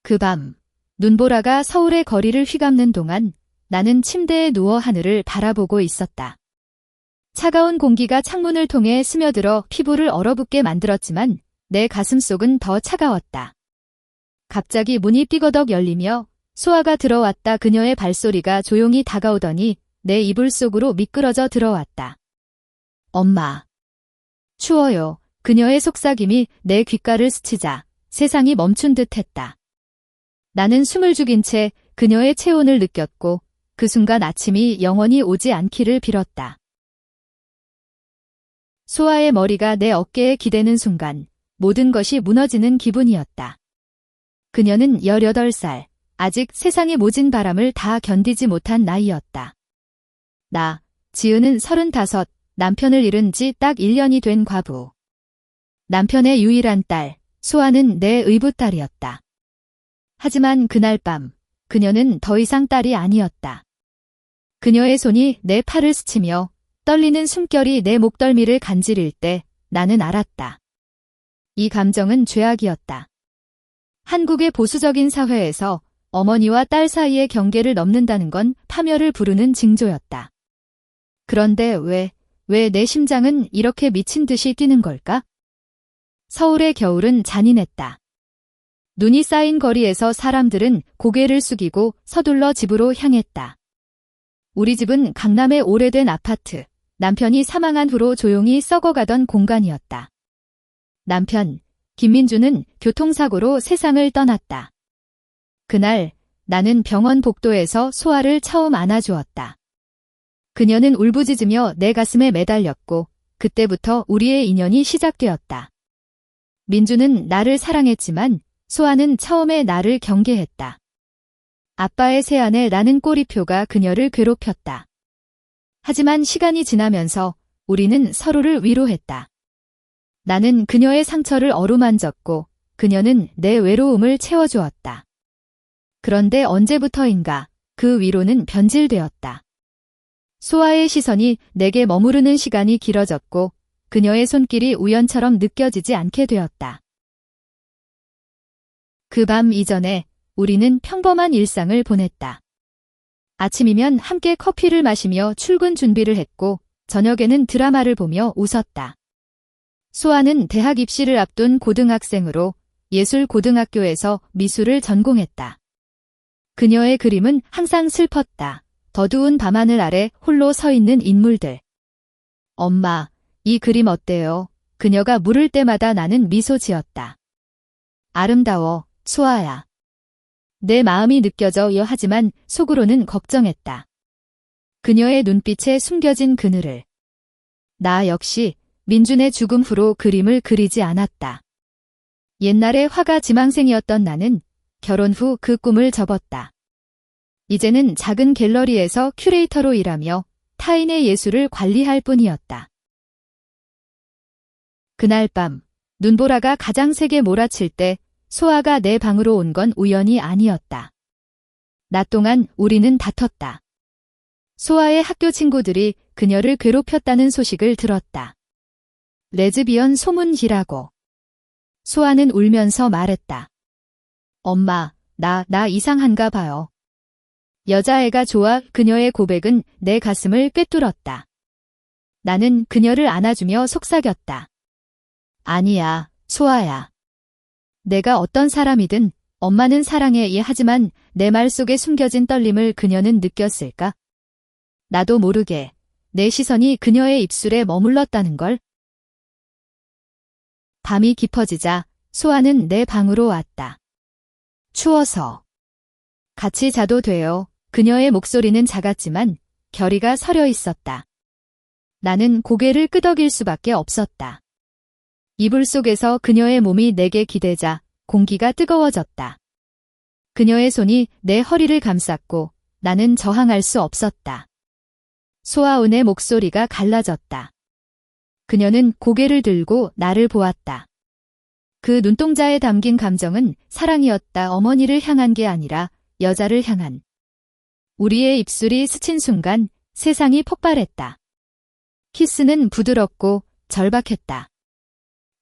그 밤, 눈보라가 서울의 거리를 휘감는 동안 나는 침대에 누워 하늘을 바라보고 있었다. 차가운 공기가 창문을 통해 스며들어 피부를 얼어붙게 만들었지만 내 가슴속은 더 차가웠다. 갑자기 문이 삐거덕 열리며 소아가 들어왔다. 그녀의 발소리가 조용히 다가오더니 내 이불 속으로 미끄러져 들어왔다. 엄마. 추워요. 그녀의 속삭임이 내 귓가를 스치자 세상이 멈춘 듯 했다. 나는 숨을 죽인 채 그녀의 체온을 느꼈고 그 순간 아침이 영원히 오지 않기를 빌었다. 소아의 머리가 내 어깨에 기대는 순간 모든 것이 무너지는 기분이었다. 그녀는 18살, 아직 세상의 모진 바람을 다 견디지 못한 나이였다. 나, 지은은 35, 남편을 잃은 지 딱 1년이 된 과부. 남편의 유일한 딸, 소아는 내 의붓딸이었다. 하지만 그날 밤, 그녀는 더 이상 딸이 아니었다. 그녀의 손이 내 팔을 스치며 떨리는 숨결이 내 목덜미를 간지릴 때 나는 알았다. 이 감정은 죄악이었다. 한국의 보수적인 사회에서 어머니와 딸 사이의 경계를 넘는다는 건 파멸을 부르는 징조였다. 그런데 왜 내 심장은 이렇게 미친 듯이 뛰는 걸까? 서울의 겨울은 잔인했다. 눈이 쌓인 거리에서 사람들은 고개를 숙이고 서둘러 집으로 향했다. 우리 집은 강남의 오래된 아파트, 남편이 사망한 후로 조용히 썩어가던 공간이었다. 남편, 김민주는 교통사고로 세상을 떠났다. 그날 나는 병원 복도에서 소아를 처음 안아주었다. 그녀는 울부짖으며 내 가슴에 매달렸고 그때부터 우리의 인연이 시작되었다. 민주는 나를 사랑했지만 소아는 처음에 나를 경계했다. 아빠의 세안에 나는 꼬리표가 그녀를 괴롭혔다. 하지만 시간이 지나면서 우리는 서로를 위로했다. 나는 그녀의 상처를 어루만졌고 그녀는 내 외로움을 채워주었다. 그런데 언제부터인가 그 위로는 변질되었다. 소아의 시선이 내게 머무르는 시간이 길어졌고 그녀의 손길이 우연처럼 느껴지지 않게 되었다. 그 밤 이전에 우리는 평범한 일상을 보냈다. 아침이면 함께 커피를 마시며 출근 준비를 했고 저녁에는 드라마를 보며 웃었다. 소아는 대학 입시를 앞둔 고등학생으로 예술고등학교에서 미술을 전공했다. 그녀의 그림은 항상 슬펐다. 어두운 밤하늘 아래 홀로 서 있는 인물들. 엄마, 이 그림 어때요? 그녀가 물을 때마다 나는 미소 지었다. 아름다워, 소아야. 내 마음이 느껴져요. 하지만 속으로는 걱정했다. 그녀의 눈빛에 숨겨진 그늘을. 나 역시 민준의 죽음 후로 그림을 그리지 않았다. 옛날에 화가 지망생이었던 나는 결혼 후 그 꿈을 접었다. 이제는 작은 갤러리에서 큐레이터로 일하며 타인의 예술을 관리할 뿐이었다. 그날 밤, 눈보라가 가장 세게 몰아칠 때 소아가 내 방으로 온 건 우연이 아니었다. 낮 동안 우리는 다퉜다. 소아의 학교 친구들이 그녀를 괴롭혔다는 소식을 들었다. 레즈비언 소문이라고. 소아는 울면서 말했다. 엄마, 나 이상한가 봐요. 여자애가 좋아. 그녀의 고백은 내 가슴을 꿰뚫었다. 나는 그녀를 안아주며 속삭였다. 아니야, 소아야. 내가 어떤 사람이든 엄마는 사랑해. 하지만 내 말 속에 숨겨진 떨림을 그녀는 느꼈을까? 나도 모르게 내 시선이 그녀의 입술에 머물렀다는 걸. 밤이 깊어지자 소아는 내 방으로 왔다. 추워서. 같이 자도 돼요. 그녀의 목소리는 작았지만 결의가 서려 있었다. 나는 고개를 끄덕일 수밖에 없었다. 이불 속에서 그녀의 몸이 내게 기대자 공기가 뜨거워졌다. 그녀의 손이 내 허리를 감쌌고 나는 저항할 수 없었다. 소아운의 목소리가 갈라졌다. 그녀는 고개를 들고 나를 보았다. 그 눈동자에 담긴 감정은 사랑이었다. 어머니를 향한 게 아니라 여자를 향한. 우리의 입술이 스친 순간 세상이 폭발했다. 키스는 부드럽고 절박했다.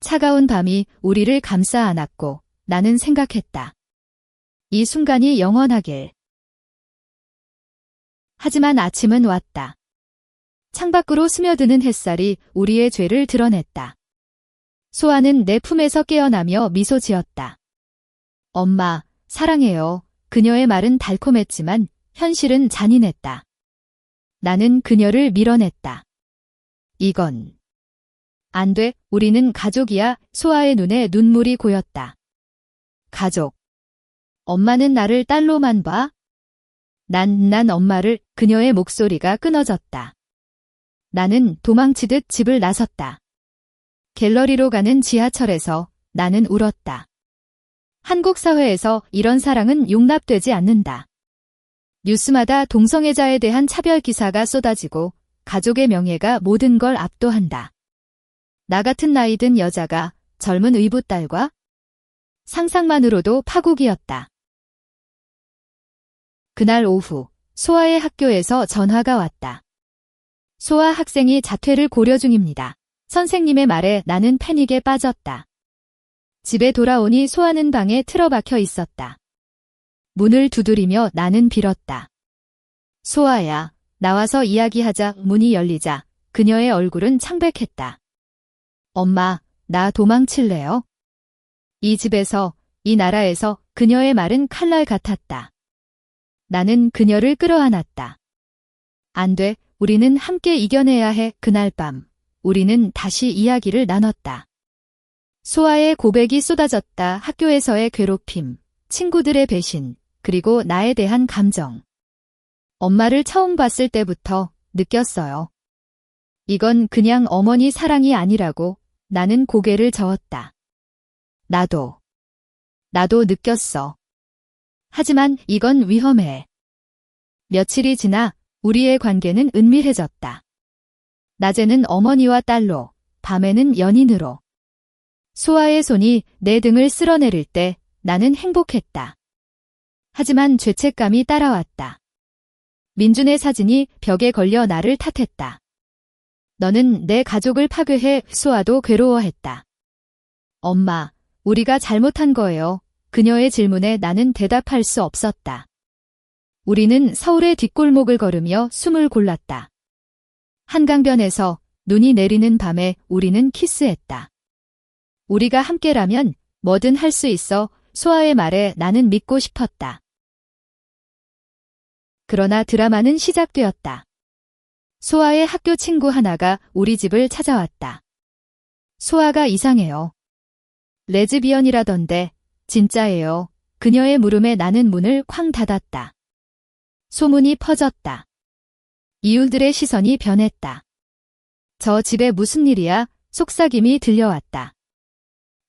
차가운 밤이 우리를 감싸 안았고 나는 생각했다. 이 순간이 영원하길. 하지만 아침은 왔다. 창밖으로 스며드는 햇살이 우리의 죄를 드러냈다. 소아는 내 품에서 깨어나며 미소 지었다. 엄마, 사랑해요. 그녀의 말은 달콤했지만 현실은 잔인했다. 나는 그녀를 밀어냈다. 이건 안 돼. 우리는 가족이야. 소아의 눈에 눈물이 고였다. 가족. 엄마는 나를 딸로만 봐? 난 엄마를. 그녀의 목소리가 끊어졌다. 나는 도망치듯 집을 나섰다. 갤러리로 가는 지하철에서 나는 울었다. 한국 사회에서 이런 사랑은 용납되지 않는다. 뉴스마다 동성애자에 대한 차별 기사가 쏟아지고 가족의 명예가 모든 걸 압도한다. 나 같은 나이 든 여자가 젊은 의붓 딸과? 상상만으로도 파국이었다. 그날 오후 소아의 학교에서 전화가 왔다. 소아 학생이 자퇴를 고려 중입니다. 선생님의 말에 나는 패닉에 빠졌다. 집에 돌아오니 소아는 방에 틀어박혀 있었다. 문을 두드리며 나는 빌었다. 소아야, 나와서 이야기하자. 문이 열리자 그녀의 얼굴은 창백했다. 엄마, 나 도망칠래요? 이 집에서, 이 나라에서. 그녀의 말은 칼날 같았다. 나는 그녀를 끌어안았다. 안 돼, 우리는 함께 이겨내야 해. 그날 밤, 우리는 다시 이야기를 나눴다. 소아의 고백이 쏟아졌다. 학교에서의 괴롭힘, 친구들의 배신, 그리고 나에 대한 감정. 엄마를 처음 봤을 때부터 느꼈어요. 이건 그냥 어머니 사랑이 아니라고. 나는 고개를 저었다. 나도 느꼈어. 하지만 이건 위험해. 며칠이 지나 우리의 관계는 은밀해졌다. 낮에는 어머니와 딸로, 밤에는 연인으로. 소아의 손이 내 등을 쓸어내릴 때 나는 행복했다. 하지만 죄책감이 따라왔다. 민준의 사진이 벽에 걸려 나를 탓했다. 너는 내 가족을 파괴해. 소아도 괴로워했다. 엄마, 우리가 잘못한 거예요. 그녀의 질문에 나는 대답할 수 없었다. 우리는 서울의 뒷골목을 걸으며 숨을 골랐다. 한강변에서 눈이 내리는 밤에 우리는 키스했다. 우리가 함께라면 뭐든 할 수 있어. 소아의 말에 나는 믿고 싶었다. 그러나 드라마는 시작되었다. 소아의 학교 친구 하나가 우리 집을 찾아왔다. 소아가 이상해요. 레즈비언이라던데. 진짜예요. 그녀의 물음에 나는 문을 쾅 닫았다. 소문이 퍼졌다. 이웃들의 시선이 변했다. 저 집에 무슨 일이야? 속삭임이 들려왔다.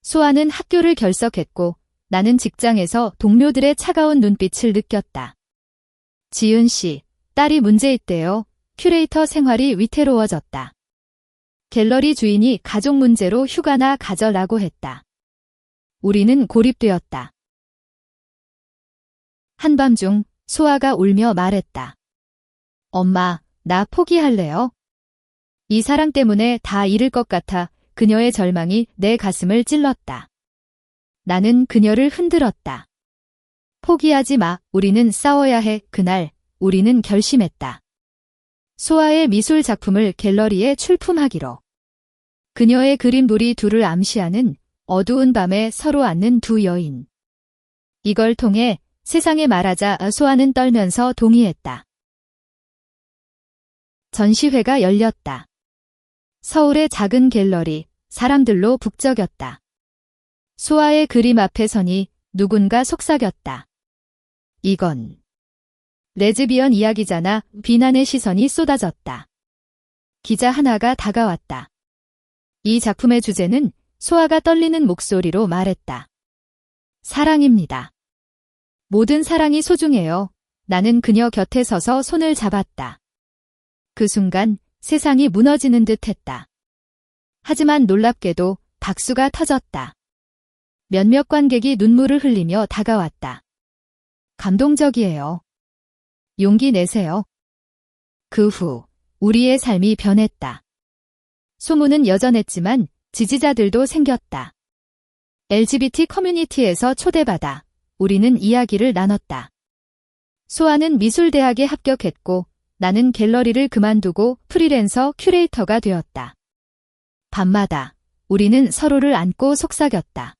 소아는 학교를 결석했고 나는 직장에서 동료들의 차가운 눈빛을 느꼈다. 지은 씨, 딸이 문제 있대요. 큐레이터 생활이 위태로워졌다. 갤러리 주인이 가족 문제로 휴가나 가져라고 했다. 우리는 고립되었다. 한밤중 소아가 울며 말했다. 엄마, 나 포기할래요? 이 사랑 때문에 다 잃을 것 같아. 그녀의 절망이 내 가슴을 찔렀다. 나는 그녀를 흔들었다. 포기하지 마. 우리는 싸워야 해. 그날 우리는 결심했다. 소아의 미술 작품을 갤러리에 출품하기로. 그녀의 그림물이 둘을 암시하는 어두운 밤에 서로 앉는 두 여인. 이걸 통해 세상에 말하자. 소아는 떨면서 동의했다. 전시회가 열렸다. 서울의 작은 갤러리, 사람들로 북적였다. 소아의 그림 앞에 서니 누군가 속삭였다. 이건 레즈비언 이야기잖아. 비난의 시선이 쏟아졌다. 기자 하나가 다가왔다. 이 작품의 주제는 소아가 떨리는 목소리로 말했다. 사랑입니다. 모든 사랑이 소중해요. 나는 그녀 곁에 서서 손을 잡았다. 그 순간 세상이 무너지는 듯 했다. 하지만 놀랍게도 박수가 터졌다. 몇몇 관객이 눈물을 흘리며 다가왔다. 감동적이에요. 용기 내세요. 그 후 우리의 삶이 변했다. 소문은 여전했지만 지지자들도 생겼다. LGBT 커뮤니티에서 초대받아 우리는 이야기를 나눴다. 소아는 미술대학에 합격했고 나는 갤러리를 그만두고 프리랜서 큐레이터가 되었다. 밤마다 우리는 서로를 안고 속삭였다.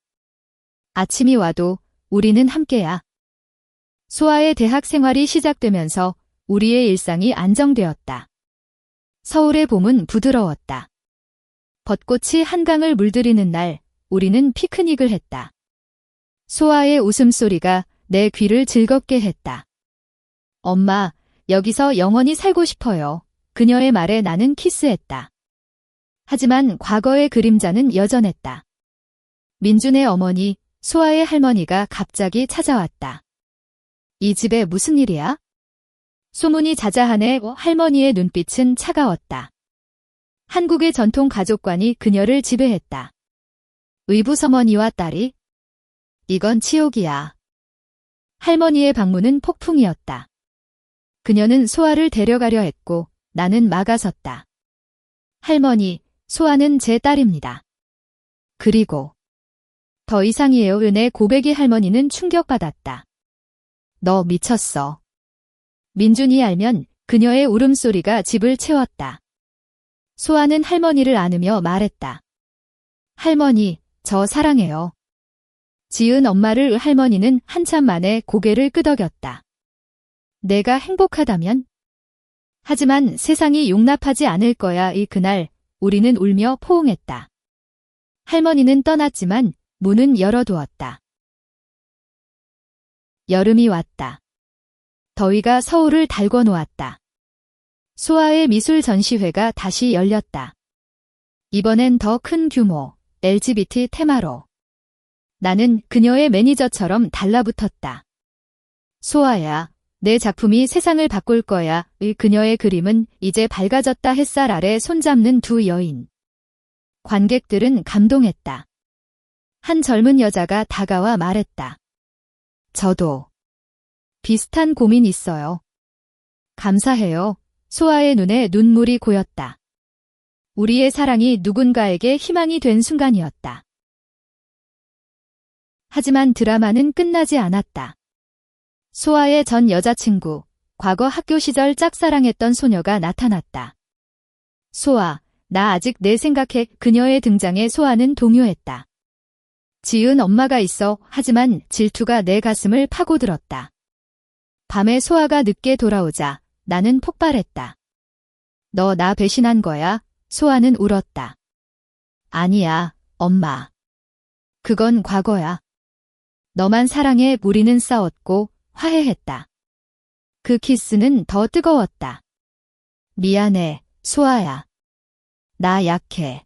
아침이 와도 우리는 함께야. 소아의 대학 생활이 시작되면서 우리의 일상이 안정되었다. 서울의 봄은 부드러웠다. 벚꽃이 한강을 물들이는 날 우리는 피크닉을 했다. 소아의 웃음소리가 내 귀를 즐겁게 했다. 엄마, 여기서 영원히 살고 싶어요. 그녀의 말에 나는 키스했다. 하지만 과거의 그림자는 여전했다. 민준의 어머니, 소아의 할머니가 갑자기 찾아왔다. 이 집에 무슨 일이야? 소문이 자자하네. 할머니의 눈빛은 차가웠다. 한국의 전통 가족관이 그녀를 지배했다. 의붓어머니와 딸이? 이건 치욕이야. 할머니의 방문은 폭풍이었다. 그녀는 소아를 데려가려 했고 나는 막아섰다. 할머니, 소아는 제 딸입니다. 그리고 더 이상이에요. 내 고백에 할머니는 충격받았다. 너 미쳤어. 민준이 알면 그녀의 울음소리가 집을 채웠다. 소아는 할머니를 안으며 말했다. 할머니, 저 사랑해요. 지은 엄마를 할머니는 한참 만에 고개를 끄덕였다. 내가 행복하다면? 하지만 세상이 용납하지 않을 거야. 그날 우리는 울며 포옹했다. 할머니는 떠났지만 문은 열어두었다. 여름이 왔다. 더위가 서울을 달궈 놓았다. 소아의 미술 전시회가 다시 열렸다. 이번엔 더 큰 규모, LGBT 테마로. 나는 그녀의 매니저처럼 달라붙었다. 소아야, 내 작품이 세상을 바꿀 거야. 그녀의 그림은 이제 밝아졌다. 햇살 아래 손잡는 두 여인. 관객들은 감동했다. 한 젊은 여자가 다가와 말했다. 저도 비슷한 고민 있어요. 감사해요. 소아의 눈에 눈물이 고였다. 우리의 사랑이 누군가에게 희망이 된 순간이었다. 하지만 드라마는 끝나지 않았다. 소아의 전 여자친구, 과거 학교 시절 짝사랑했던 소녀가 나타났다. 소아, 나 아직 내 생각해. 그녀의 등장에 소아는 동요했다. 지은 엄마가 있어. 하지만 질투가 내 가슴을 파고들었다. 밤에 소아가 늦게 돌아오자 나는 폭발했다. 너 나 배신한 거야? 소아는 울었다. 아니야, 엄마. 그건 과거야. 너만 사랑해. 우리는 싸웠고 화해했다. 그 키스는 더 뜨거웠다. 미안해, 소아야. 나 약해.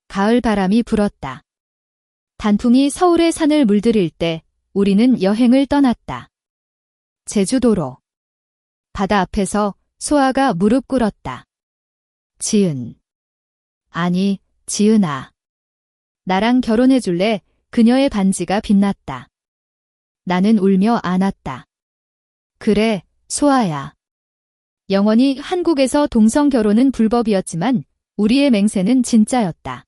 가을 바람이 불었다. 단풍이 서울의 산을 물들일 때 우리는 여행을 떠났다. 제주도로. 바다 앞에서 소아가 무릎 꿇었다. 지은. 아니, 지은아. 나랑 결혼해 줄래? 그녀의 반지가 빛났다. 나는 울며 안았다. 그래, 소아야. 영원히 한국에서 동성 결혼은 불법이었지만 우리의 맹세는 진짜였다.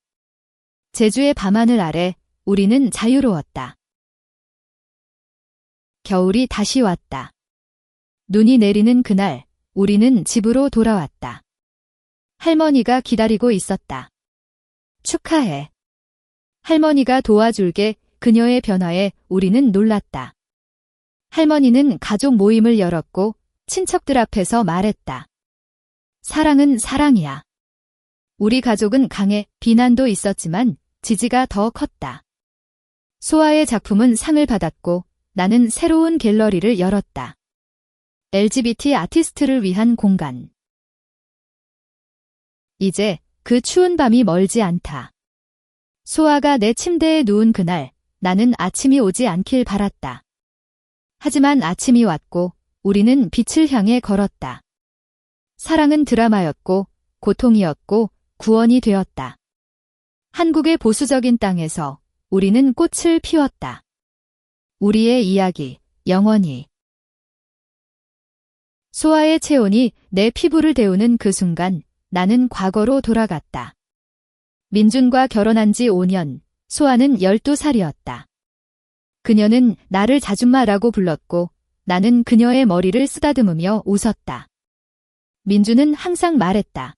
제주의 밤하늘 아래 우리는 자유로웠다. 겨울이 다시 왔다. 눈이 내리는 그날 우리는 집으로 돌아왔다. 할머니가 기다리고 있었다. 축하해. 할머니가 도와줄게. 그녀의 변화에 우리는 놀랐다. 할머니는 가족 모임을 열었고 친척들 앞에서 말했다. 사랑은 사랑이야. 우리 가족은 강해. 비난도 있었지만 지지가 더 컸다. 소아의 작품은 상을 받았고 나는 새로운 갤러리를 열었다. LGBT 아티스트를 위한 공간. 이제 그 추운 밤이 멀지 않다. 소아가 내 침대에 누운 그날 나는 아침이 오지 않길 바랐다. 하지만 아침이 왔고 우리는 빛을 향해 걸었다. 사랑은 드라마였고 고통이었고 구원이 되었다. 한국의 보수적인 땅에서 우리는 꽃을 피웠다. 우리의 이야기, 영원히. 소아의 체온이 내 피부를 데우는 그 순간 나는 과거로 돌아갔다. 민준과 결혼한 지 5년, 소아는 12살이었다. 그녀는 나를 자줌마라고 불렀고 나는 그녀의 머리를 쓰다듬으며 웃었다. 민주는 항상 말했다.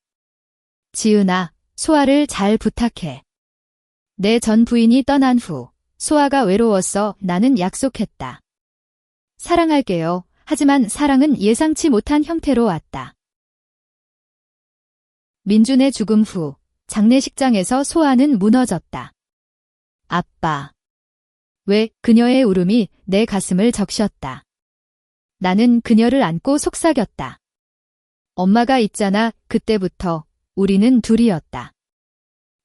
지은아, 소아를 잘 부탁해. 내 전 부인이 떠난 후 소아가 외로웠어. 나는 약속했다. 사랑할게요. 하지만 사랑은 예상치 못한 형태로 왔다. 민준의 죽음 후 장례식장에서 소아는 무너졌다. 아빠. 왜? 그녀의 울음이 내 가슴을 적셨다. 나는 그녀를 안고 속삭였다. 엄마가 있잖아. 그때부터 우리는 둘이었다.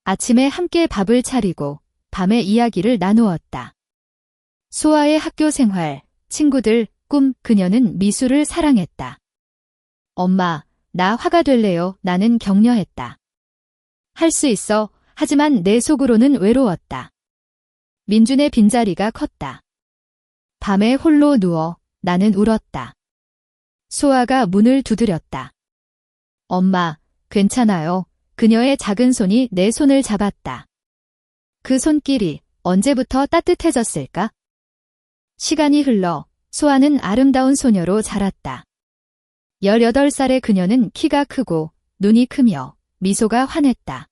아침에 함께 밥을 차리고 밤에 이야기를 나누었다. 소아의 학교 생활, 친구들, 꿈, 그녀는 미술을 사랑했다. 엄마, 나 화가 될래요. 나는 격려했다. 할 수 있어. 하지만 내 속으로는 외로웠다. 민준의 빈자리가 컸다. 밤에 홀로 누워 나는 울었다. 소아가 문을 두드렸다. 엄마, 괜찮아요. 그녀의 작은 손이 내 손을 잡았다. 그 손길이 언제부터 따뜻해졌을까? 시간이 흘러 소아는 아름다운 소녀로 자랐다. 18살의 그녀는 키가 크고 눈이 크며 미소가 환했다.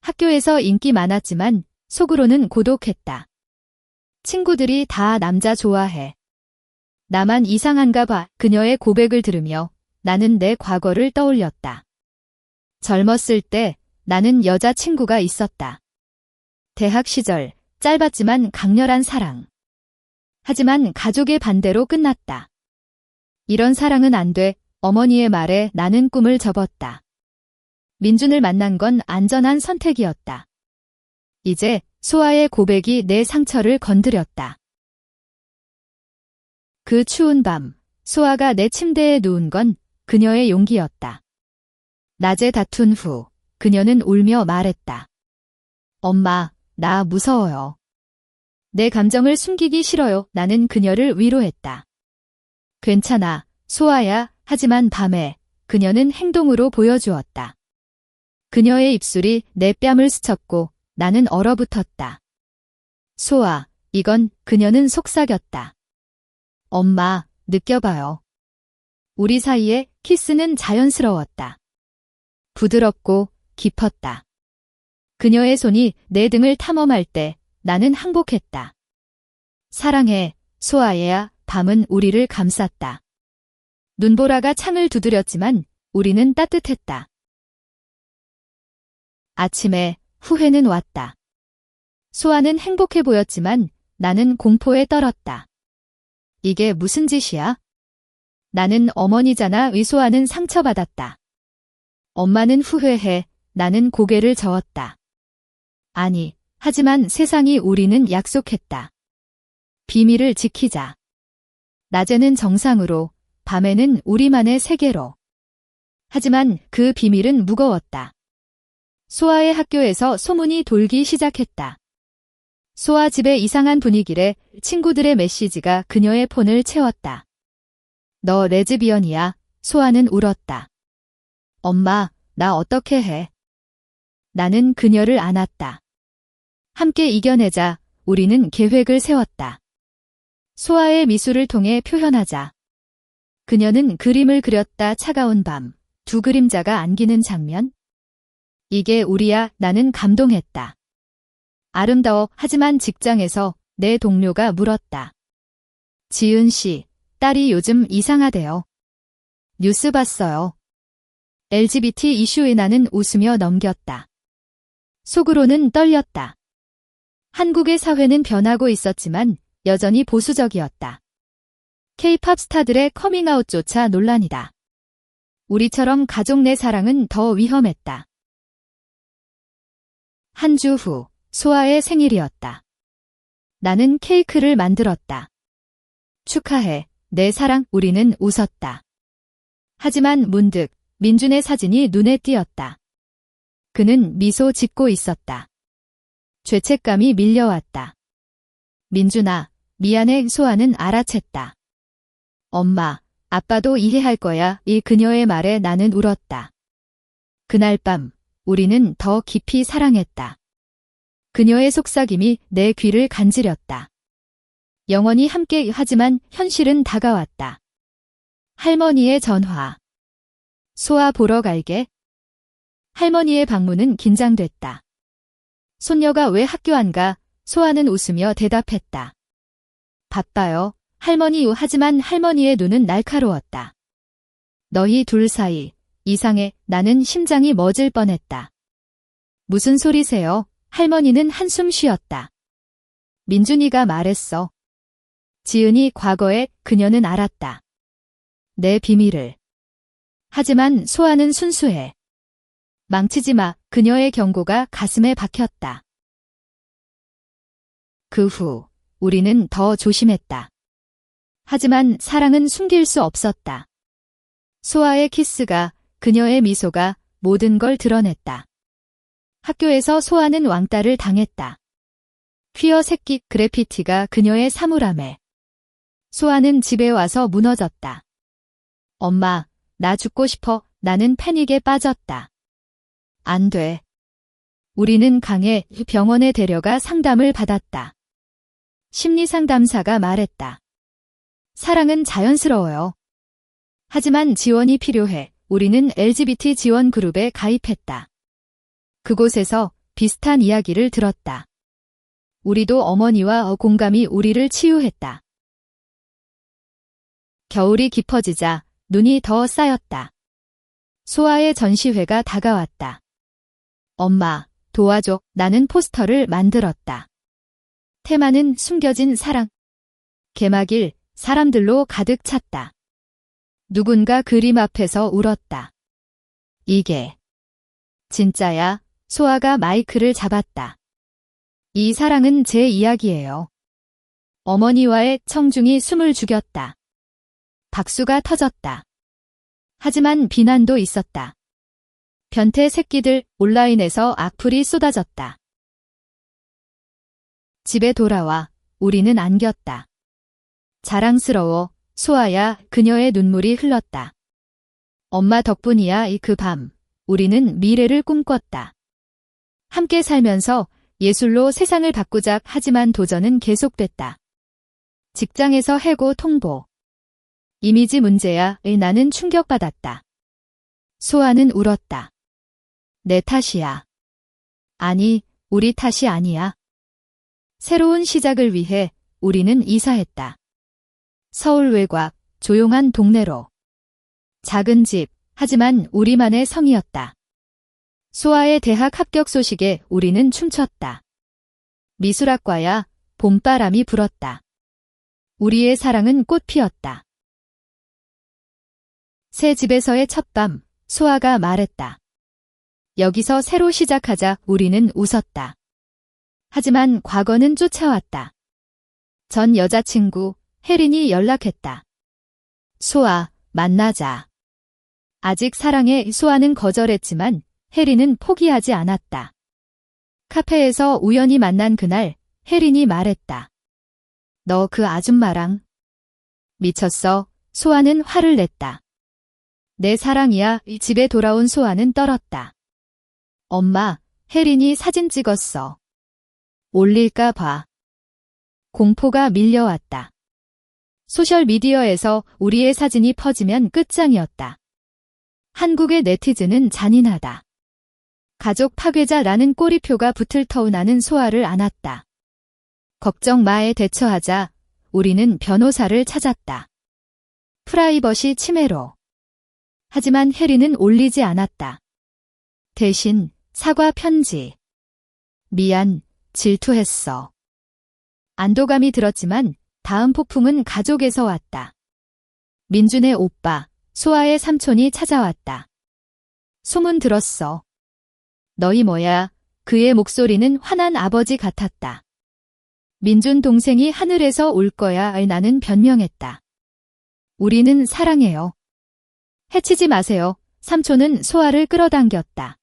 학교에서 인기 많았지만 속으로는 고독했다. 친구들이 다 남자 좋아해. 나만 이상한가 봐. 그녀의 고백을 들으며 나는 내 과거를 떠올렸다. 젊었을 때 나는 여자친구가 있었다. 대학 시절 짧았지만 강렬한 사랑. 하지만 가족의 반대로 끝났다. 이런 사랑은 안 돼. 어머니의 말에 나는 꿈을 접었다. 민준을 만난 건 안전한 선택이었다. 이제 소아의 고백이 내 상처를 건드렸다. 그 추운 밤, 소아가 내 침대에 누운 건 그녀의 용기였다. 낮에 다툰 후 그녀는 울며 말했다. 엄마, 나 무서워요. 내 감정을 숨기기 싫어요. 나는 그녀를 위로했다. 괜찮아, 소아야. 하지만 밤에 그녀는 행동으로 보여주었다. 그녀의 입술이 내 뺨을 스쳤고 나는 얼어붙었다. 소아, 이건 그녀는 속삭였다. 엄마, 느껴봐요. 우리 사이에 키스는 자연스러웠다. 부드럽고 깊었다. 그녀의 손이 내 등을 탐험할 때 나는 항복했다. 사랑해, 소아야. 밤은 우리를 감쌌다. 눈보라가 창을 두드렸지만 우리는 따뜻했다. 아침에 후회는 왔다. 소아는 행복해 보였지만 나는 공포에 떨었다. 이게 무슨 짓이야? 나는 어머니잖아. 소아는 상처받았다. 엄마는 후회해. 나는 고개를 저었다. 아니, 하지만 세상이 우리는 약속했다. 비밀을 지키자. 낮에는 정상으로, 밤에는 우리만의 세계로. 하지만 그 비밀은 무거웠다. 소아의 학교에서 소문이 돌기 시작했다. 소아 집의 이상한 분위기래 친구들의 메시지가 그녀의 폰을 채웠다. 너 레즈비언이야. 소아는 울었다. 엄마, 나 어떻게 해? 나는 그녀를 안았다. 함께 이겨내자. 우리는 계획을 세웠다. 소아의 미술을 통해 표현하자. 그녀는 그림을 그렸다. 차가운 밤, 두 그림자가 안기는 장면. 이게 우리야. 나는 감동했다. 아름다워. 하지만 직장에서 내 동료가 물었다. 지은 씨, 딸이 요즘 이상하대요. 뉴스 봤어요. LGBT 이슈에 나는 웃으며 넘겼다. 속으로는 떨렸다. 한국의 사회는 변하고 있었지만 여전히 보수적이었다. K-팝 스타들의 커밍아웃조차 논란이다. 우리처럼 가족 내 사랑은 더 위험했다. 한 주 후, 소아의 생일이었다. 나는 케이크를 만들었다. 축하해, 내 사랑. 우리는 웃었다. 하지만 문득 민준의 사진이 눈에 띄었다. 그는 미소 짓고 있었다. 죄책감이 밀려왔다. 민준아, 미안해. 소아는 알아챘다. 엄마, 아빠도 이해할 거야. 이 그녀의 말에 나는 울었다. 그날 밤, 우리는 더 깊이 사랑했다. 그녀의 속삭임이 내 귀를 간지렸다. 영원히 함께 하지만 현실은 다가왔다. 할머니의 전화. 소아 보러 갈게. 할머니의 방문은 긴장됐다. 손녀가 왜 학교 안 가? 소아는 웃으며 대답했다. 바빠요. 할머니 하지만 할머니의 눈은 날카로웠다. 너희 둘 사이 이상해. 나는 심장이 멎을 뻔했다. 무슨 소리세요? 할머니는 한숨 쉬었다. 민준이가 말했어. 지은이 과거에 그녀는 알았다. 내 비밀을. 하지만 소아는 순수해. 망치지 마. 그녀의 경고가 가슴에 박혔다. 그 후 우리는 더 조심했다. 하지만 사랑은 숨길 수 없었다. 소아의 키스가, 그녀의 미소가 모든 걸 드러냈다. 학교에서 소아는 왕따를 당했다. 퀴어 새끼 그래피티가 그녀의 사물함에. 소아는 집에 와서 무너졌다. 엄마, 나 죽고 싶어. 나는 패닉에 빠졌다. 안 돼. 우리는 강해 병원에 데려가 상담을 받았다. 심리상담사가 말했다. 사랑은 자연스러워요. 하지만 지원이 필요해. 우리는 LGBT 지원 그룹에 가입했다. 그곳에서 비슷한 이야기를 들었다. 우리도 어머니와 공감이 우리를 치유했다. 겨울이 깊어지자 눈이 더 쌓였다. 소아의 전시회가 다가왔다. 엄마, 도와줘. 나는 포스터를 만들었다. 테마는 숨겨진 사랑. 개막일, 사람들로 가득 찼다. 누군가 그림 앞에서 울었다. 이게 진짜야. 소아가 마이크를 잡았다. 이 사랑은 제 이야기예요. 어머니와의 청중이 숨을 죽였다. 박수가 터졌다. 하지만 비난도 있었다. 변태 새끼들. 온라인에서 악플이 쏟아졌다. 집에 돌아와 우리는 안겼다. 자랑스러워. 소아야. 그녀의 눈물이 흘렀다. 엄마 덕분이야. 그 밤 우리는 미래를 꿈꿨다. 함께 살면서 예술로 세상을 바꾸자. 하지만 도전은 계속됐다. 직장에서 해고 통보. 이미지 문제야. 나는 충격받았다. 소아는 울었다. 내 탓이야. 아니, 우리 탓이 아니야. 새로운 시작을 위해 우리는 이사했다. 서울 외곽, 조용한 동네로. 작은 집, 하지만 우리만의 성이었다. 소아의 대학 합격 소식에 우리는 춤췄다. 미술학과야. 봄바람이 불었다. 우리의 사랑은 꽃 피었다. 새 집에서의 첫밤, 소아가 말했다. 여기서 새로 시작하자. 우리는 웃었다. 하지만 과거는 쫓아왔다. 전 여자친구, 혜린이 연락했다. 소아, 만나자. 아직 사랑해. 소아는 거절했지만 혜린은 포기하지 않았다. 카페에서 우연히 만난 그날, 혜린이 말했다. 너 그 아줌마랑 미쳤어. 소아는 화를 냈다. 내 사랑이야. 집에 돌아온 소아는 떨었다. 엄마, 혜린이 사진 찍었어. 올릴까 봐. 공포가 밀려왔다. 소셜미디어에서 우리의 사진이 퍼지면 끝장이었다. 한국의 네티즌은 잔인하다. 가족 파괴자라는 꼬리표가 붙을 터우. 나는 소아를 안았다. 걱정 마에 대처하자. 우리는 변호사를 찾았다. 프라이버시 침해로. 하지만 혜린은 올리지 않았다. 대신 사과 편지. 미안, 질투했어. 안도감이 들었지만 다음 폭풍은 가족에서 왔다. 민준의 오빠, 소아의 삼촌이 찾아왔다. 소문 들었어. 너희 뭐야? 그의 목소리는 화난 아버지 같았다. 민준 동생이 하늘에서 올 거야. 나는 변명했다. 우리는 사랑해요. 해치지 마세요. 삼촌은 소아를 끌어당겼다.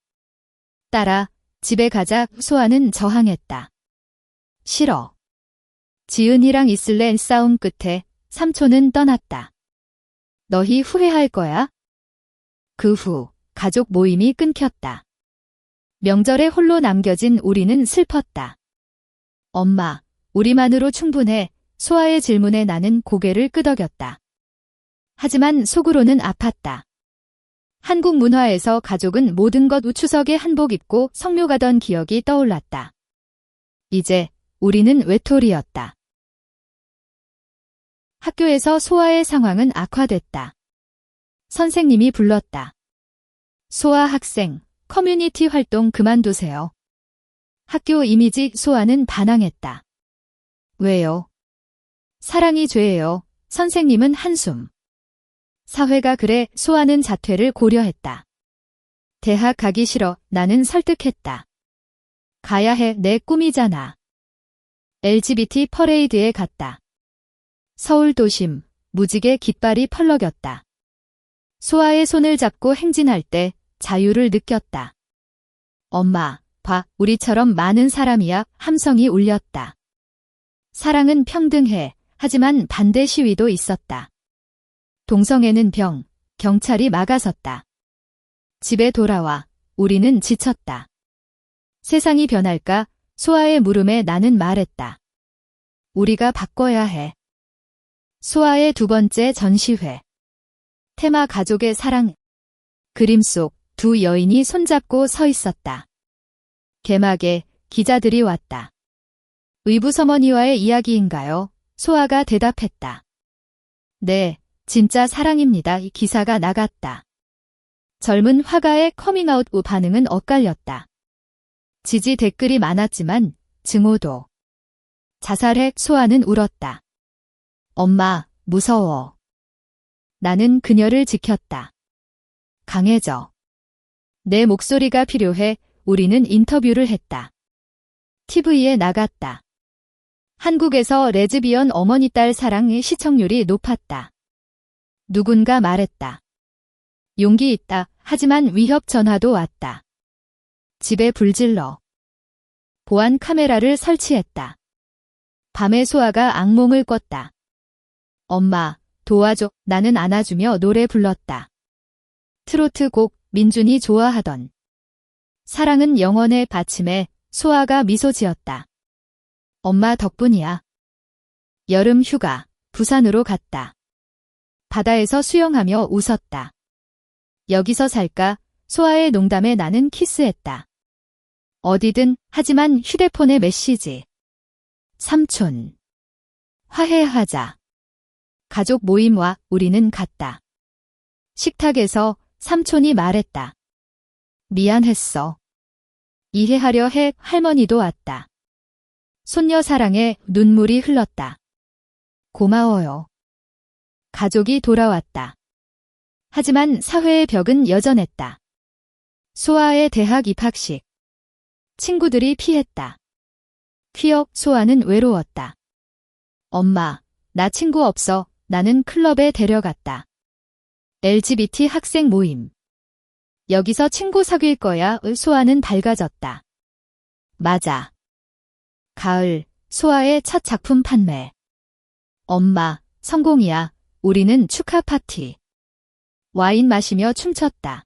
딸아, 집에 가자. 소아는 저항했다. 싫어. 지은이랑 있을래. 싸움 끝에 삼촌은 떠났다. 너희 후회할 거야? 그 후 가족 모임이 끊겼다. 명절에 홀로 남겨진 우리는 슬펐다. 엄마, 우리만으로 충분해. 소아의 질문에 나는 고개를 끄덕였다. 하지만 속으로는 아팠다. 한국 문화에서 가족은 모든 것 우추석에 한복 입고 성묘 가던 기억이 떠올랐다. 이제 우리는 외톨이였다. 학교에서 소아의 상황은 악화됐다. 선생님이 불렀다. 소아 학생, 커뮤니티 활동 그만두세요. 학교 이미지 소아는 반항했다. 왜요? 사랑이 죄예요. 선생님은 한숨. 사회가 그래 소아는 자퇴를 고려했다. 대학 가기 싫어 나는 설득했다. 가야 해 내 꿈이잖아. LGBT 퍼레이드에 갔다. 서울 도심, 무지개 깃발이 펄럭였다. 소아의 손을 잡고 행진할 때 자유를 느꼈다. 엄마, 봐, 우리처럼 많은 사람이야 함성이 울렸다. 사랑은 평등해. 하지만 반대 시위도 있었다. 동성애는 병, 경찰이 막아섰다. 집에 돌아와, 우리는 지쳤다. 세상이 변할까? 소아의 물음에 나는 말했다. 우리가 바꿔야 해. 소아의 두 번째 전시회. 테마 가족의 사랑. 그림 속 두 여인이 손잡고 서 있었다. 개막에 기자들이 왔다. 의붓어머니와의 이야기인가요? 소아가 대답했다. 네, 진짜 사랑입니다. 이 기사가 나갔다. 젊은 화가의 커밍아웃 후 반응은 엇갈렸다. 지지 댓글이 많았지만 증오도. 자살해 소아는 울었다. 엄마, 무서워. 나는 그녀를 지켰다. 강해져. 내 목소리가 필요해. 우리는 인터뷰를 했다. TV에 나갔다. 한국에서 레즈비언 어머니 딸 사랑의 시청률이 높았다. 누군가 말했다. 용기 있다. 하지만 위협 전화도 왔다. 집에 불질러. 보안 카메라를 설치했다. 밤에 소아가 악몽을 꿨다. 엄마, 도와줘. 나는 안아주며 노래 불렀다. 트로트 곡 민준이 좋아하던. 사랑은 영원의 받침에 소아가 미소 지었다. 엄마 덕분이야. 여름 휴가, 부산으로 갔다. 바다에서 수영하며 웃었다. 여기서 살까? 소아의 농담에 나는 키스했다. 어디든, 하지만 휴대폰의 메시지. 삼촌. 화해하자. 가족 모임와 우리는 갔다. 식탁에서 삼촌이 말했다. 미안했어. 이해하려 해. 할머니도 왔다. 손녀 사랑에 눈물이 흘렀다. 고마워요. 가족이 돌아왔다. 하지만 사회의 벽은 여전했다. 소아의 대학 입학식. 친구들이 피했다. 퀴어 소아는 외로웠다. 엄마, 나 친구 없어. 나는 클럽에 데려갔다. LGBT 학생 모임. 여기서 친구 사귈 거야. 소아는 밝아졌다. 맞아. 가을, 소아의 첫 작품 판매. 엄마, 성공이야. 우리는 축하 파티. 와인 마시며 춤췄다.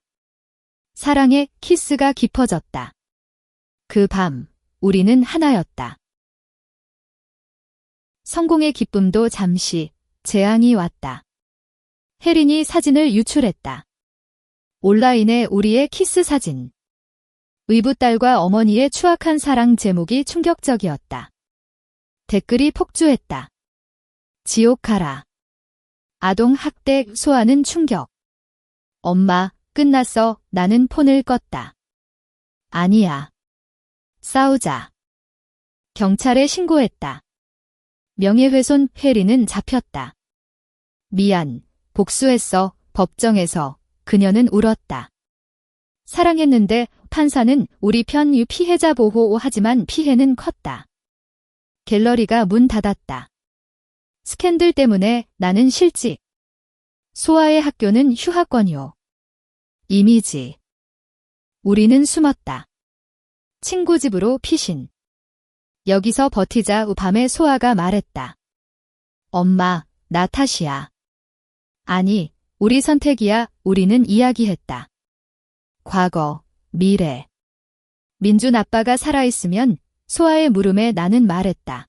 사랑의 키스가 깊어졌다. 그 밤, 우리는 하나였다. 성공의 기쁨도 잠시, 재앙이 왔다. 혜린이 사진을 유출했다. 온라인에 우리의 키스 사진. 의붓딸과 어머니의 추악한 사랑 제목이 충격적이었다. 댓글이 폭주했다. 지옥 가라. 아동 학대 소아는 충격. 엄마, 끝났어. 나는 폰을 껐다. 아니야. 싸우자. 경찰에 신고했다. 명예훼손 혜린은 잡혔다. 미안. 복수했어. 법정에서 그녀는 울었다. 사랑했는데 판사는 우리 편 피해자 보호 하지만 피해는 컸다. 갤러리가 문 닫았다. 스캔들 때문에 나는 실직. 소아의 학교는 휴학권이요. 이미지. 우리는 숨었다. 친구 집으로 피신. 여기서 버티자. 밤에 소아가 말했다. 엄마, 나 탓이야. 아니, 우리 선택이야. 우리는 이야기했다. 과거, 미래. 민준 아빠가 살아있으면 소아의 물음에 나는 말했다.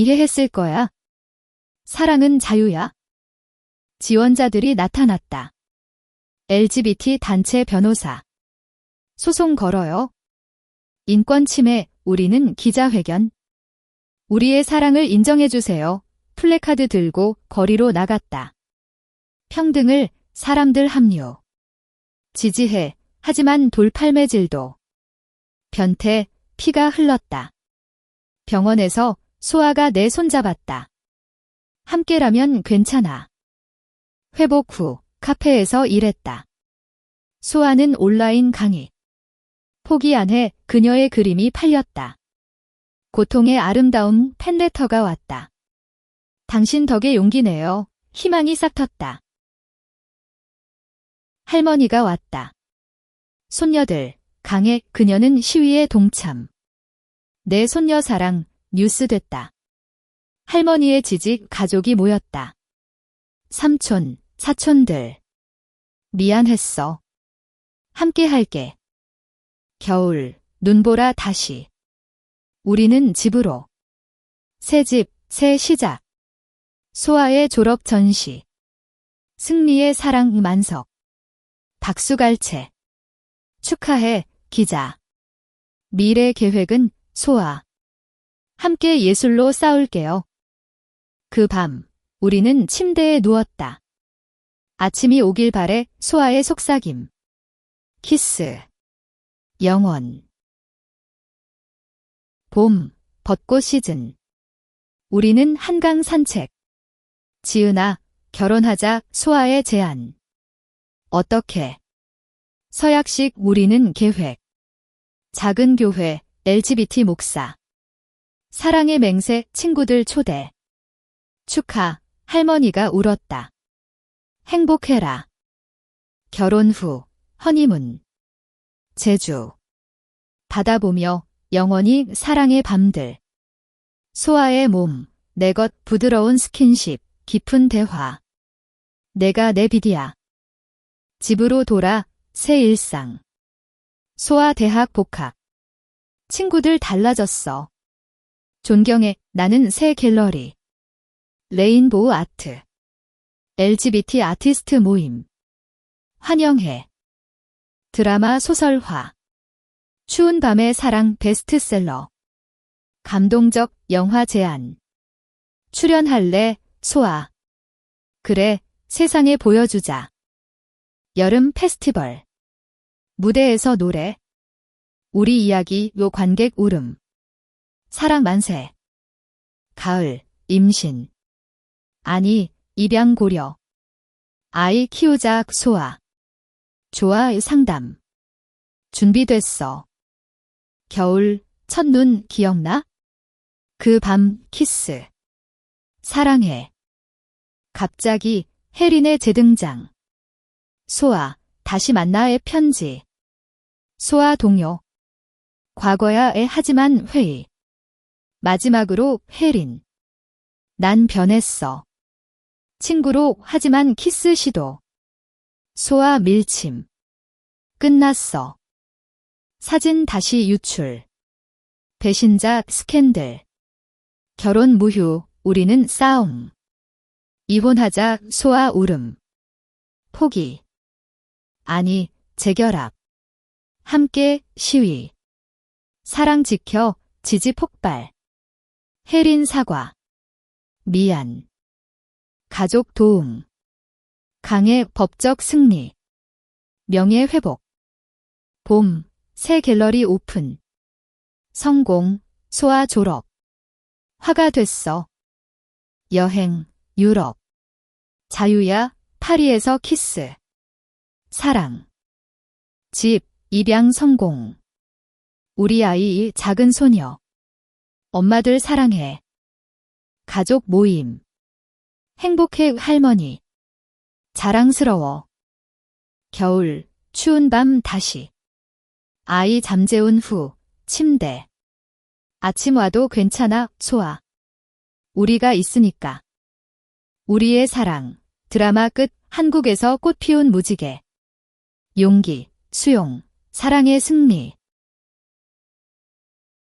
이해했을 거야. 사랑은 자유야. 지원자들이 나타났다. LGBT 단체 변호사. 소송 걸어요. 인권 침해, 우리는 기자회견. 우리의 사랑을 인정해주세요. 플래카드 들고 거리로 나갔다. 평등을, 사람들 합류. 지지해, 하지만 돌팔매질도. 변태, 피가 흘렀다. 병원에서 소아가 내 손잡았다. 함께라면 괜찮아. 회복 후 카페에서 일했다. 소아는 온라인 강의. 포기 안 해 그녀의 그림이 팔렸다. 고통의 아름다움 팬레터가 왔다. 당신 덕에 용기 내요. 희망이 싹 텄다. 할머니가 왔다. 손녀들, 강해 그녀는 시위에 동참. 내 손녀 사랑, 뉴스 됐다. 할머니의 지지 가족이 모였다. 삼촌, 사촌들. 미안했어. 함께 할게. 겨울, 눈보라 다시. 우리는 집으로. 새 집, 새 시작. 소아의 졸업 전시. 승리의 사랑 만석. 박수갈채. 축하해, 기자. 미래 계획은 소아. 함께 예술로 싸울게요. 그 밤, 우리는 침대에 누웠다. 아침이 오길 바래 소아의 속삭임. 키스. 영원. 봄, 벚꽃 시즌. 우리는 한강 산책. 지은아, 결혼하자 소아의 제안. 어떻게? 서약식 우리는 계획. 작은 교회, LGBT 목사. 사랑의 맹세 친구들 초대. 축하, 할머니가 울었다. 행복해라. 결혼 후, 허니문. 제주. 바다 보며 영원히 사랑의 밤들. 소아의 몸, 내 것 부드러운 스킨십, 깊은 대화. 내가 내 비디야. 집으로 돌아, 새 일상. 소아 대학 복학. 친구들 달라졌어. 존경해, 나는 새 갤러리. 레인보우 아트. LGBT 아티스트 모임. 환영해. 드라마 소설화. 추운 밤의 사랑 베스트셀러. 감동적 영화 제안. 출연할래, 소아. 그래, 세상에 보여주자. 여름 페스티벌. 무대에서 노래. 우리 이야기 요 관객 울음. 사랑 만세. 가을, 임신. 아니, 입양 고려. 아이 키우자 소아. 좋아 상담. 준비됐어. 겨울, 첫눈 기억나? 그 밤 키스. 사랑해. 갑자기 혜린의 재등장. 소아, 다시 만나의 편지. 소아 동요. 과거야에 하지만 회의. 마지막으로 혜린. 난 변했어. 친구로 하지만 키스 시도. 소아 밀침. 끝났어. 사진 다시 유출. 배신자 스캔들. 결혼 무효, 우리는 싸움. 이혼하자 소아 울음. 포기. 아니, 재결합. 함께 시위. 사랑 지켜, 지지 폭발. 혜린 사과. 미안. 가족 도움. 강의 법적 승리. 명예 회복. 봄, 새 갤러리 오픈. 성공, 소아 졸업. 화가 됐어. 여행, 유럽. 자유야, 파리에서 키스. 사랑. 집, 입양 성공. 우리 아이 작은 소녀. 엄마들 사랑해. 가족 모임. 행복해 할머니. 자랑스러워. 겨울, 추운 밤 다시. 아이 잠재운 후, 침대. 아침 와도 괜찮아, 소아. 우리가 있으니까. 우리의 사랑. 드라마 끝. 한국에서 꽃 피운 무지개. 용기, 수용, 사랑의 승리.